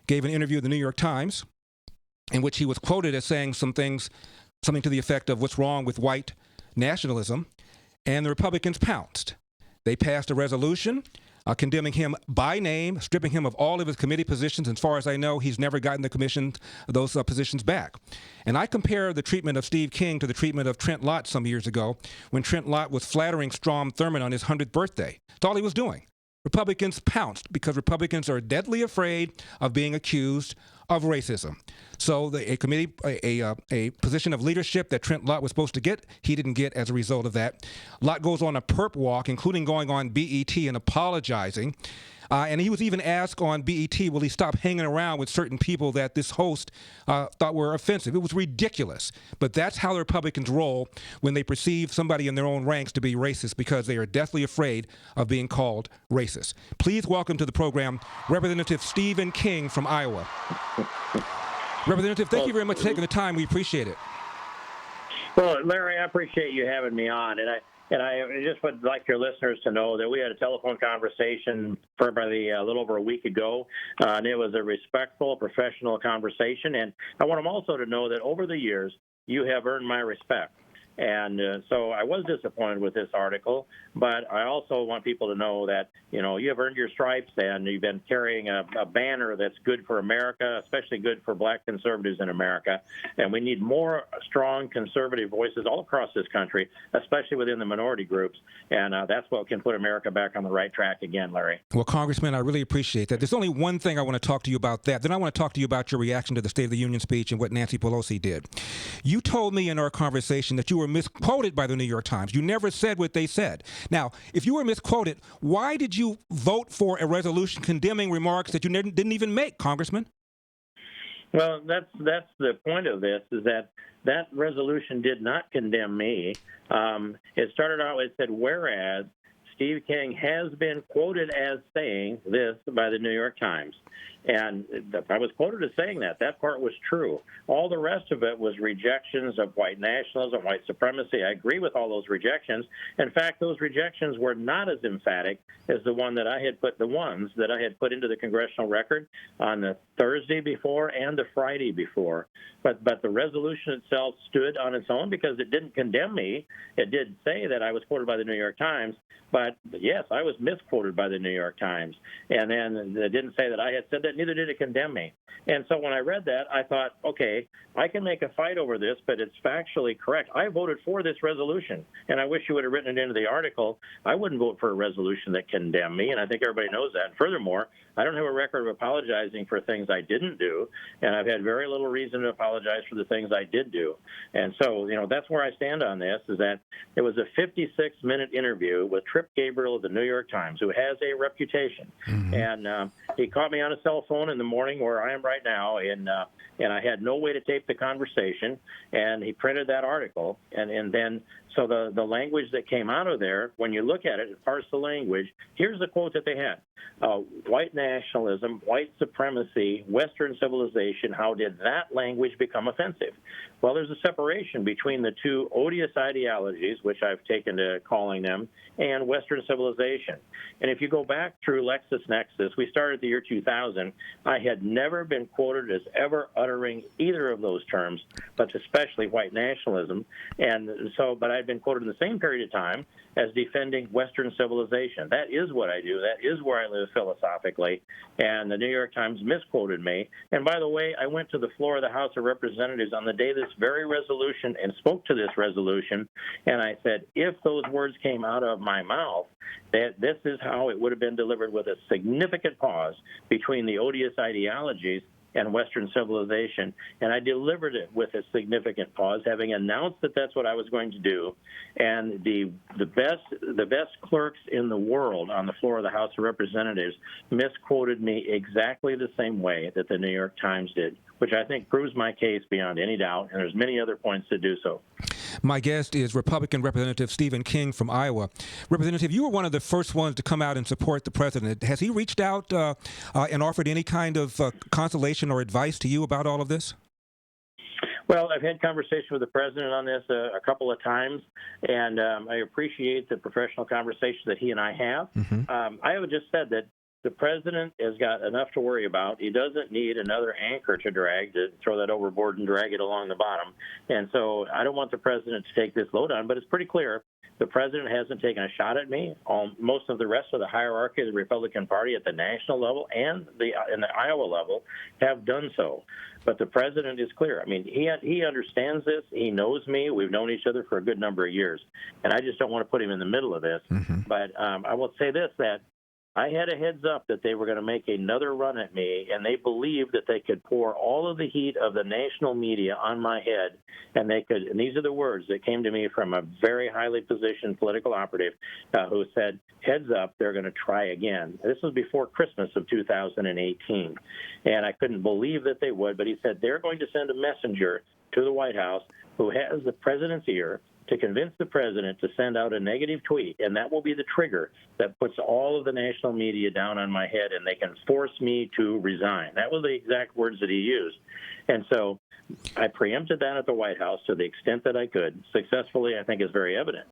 gave an interview with the New York Times in which he was quoted as saying something to the effect of what's wrong with white nationalism, and the Republicans pounced. They passed a resolution condemning him by name, stripping him of all of his committee positions. As far as I know, he's never gotten those positions back. And I compare the treatment of Steve King to the treatment of Trent Lott some years ago when Trent Lott was flattering Strom Thurmond on his 100th birthday. That's all he was doing. Republicans pounced because Republicans are deadly afraid of being accused of racism. So a position of leadership that Trent Lott was supposed to get, he didn't get as a result of that. Lott goes on a perp walk, including going on BET and apologizing. And he was even asked on BET, will he stop hanging around with certain people that this host thought were offensive? It was ridiculous. But that's how the Republicans roll when they perceive somebody in their own ranks to be racist, because they are deathly afraid of being called racist. Please welcome to the program Representative Stephen King from Iowa. Representative, thank you very much for taking the time. We appreciate it. Well, Larry, I appreciate you having me on. And I just would like your listeners to know that we had a telephone conversation for probably a little over a week ago, and it was a respectful, professional conversation. And I want them also to know that over the years, you have earned my respect. And so I was disappointed with this article, but I also want people to know that, you know, you have earned your stripes, and you've been carrying a banner that's good for America, especially good for black conservatives in America. And we need more strong conservative voices all across this country, especially within the minority groups. And that's what can put America back on the right track again, Larry. Well, Congressman, I really appreciate that. There's only one thing I want to talk to you about that. Then I want to talk to you about your reaction to the State of the Union speech and what Nancy Pelosi did. You told me in our conversation that you were misquoted by the New York Times. You never said what they said. Now, if you were misquoted, why did you vote for a resolution condemning remarks that you didn't even make, Congressman? Well, that's the point of this, is that resolution did not condemn me. It started out, it said, whereas Steve King has been quoted as saying this by the New York Times. And I was quoted as saying that. That part was true. All the rest of it was rejections of white nationalism, white supremacy. I agree with all those rejections. In fact, those rejections were not as emphatic as the ones that I had put into the congressional record on the Thursday before and the Friday before. But the resolution itself stood on its own because it didn't condemn me. It did say that I was quoted by the New York Times. But yes, I was misquoted by the New York Times. And then it didn't say that I had said that, neither did it condemn me. And so when I read that, I thought, okay, I can make a fight over this, but it's factually correct. I voted for this resolution, and I wish you would have written it into the article. I wouldn't vote for a resolution that condemned me, and I think everybody knows that. And furthermore, I don't have a record of apologizing for things I didn't do, and I've had very little reason to apologize for the things I did do. And so, you know, that's where I stand on this, is that it was a 56-minute interview with Trip Gabriel of the New York Times, who has a reputation. Mm-hmm. And he caught me on a cell phone in the morning where I am right now, and I had no way to tape the conversation, and he printed that article. And then, so the language that came out of there, when you look at it and parse the language, here's the quote that they had. White nationalism, white supremacy, Western civilization, how did that language become offensive? Well, there's a separation between the two odious ideologies, which I've taken to calling them, and Western civilization. And if you go back through LexisNexis, we started the year 2000, I had never been quoted as ever uttering either of those terms, but especially white nationalism. And so, but I'd been quoted in the same period of time as defending Western civilization. That is what I do. That is where I live philosophically. And the New York Times misquoted me. And by the way, I went to the floor of the House of Representatives on the day of this very resolution and spoke to this resolution. And I said, if those words came out of my mouth, that this is how it would have been delivered, with a significant pause between the odious ideologies and Western civilization. And I delivered it with a significant pause, having announced that that's what I was going to do. And the best clerks in the world on the floor of the House of Representatives misquoted me exactly the same way that the New York Times did, which I think proves my case beyond any doubt, and there's many other points to do so. My guest is Republican Representative Stephen King from Iowa. Representative, you were one of the first ones to come out and support the president. Has he reached out and offered any kind of consolation or advice to you about all of this? Well, I've had conversation with the president on this a couple of times, and I appreciate the professional conversation that he and I have. Mm-hmm. I have just said that the president has got enough to worry about. He doesn't need another anchor to drag, to throw that overboard and drag it along the bottom. And so I don't want the president to take this load on, but it's pretty clear the president hasn't taken a shot at me. Most of the rest of the hierarchy of the Republican Party at the national level and in the Iowa level have done so. But the president is clear. I mean, he understands this. He knows me. We've known each other for a good number of years. And I just don't want to put him in the middle of this. Mm-hmm. But I will say this, that I had a heads up that they were going to make another run at me, and they believed that they could pour all of the heat of the national media on my head, and they could, and these are the words that came to me from a very highly positioned political operative who said, heads up, they're going to try again. This was before Christmas of 2018, and I couldn't believe that they would, but he said they're going to send a messenger to the White House who has the president's ear to convince the president to send out a negative tweet, and that will be the trigger that puts all of the national media down on my head, and they can force me to resign. That was the exact words that he used. And so I preempted that at the White House to the extent that I could. Successfully, I think, is very evident.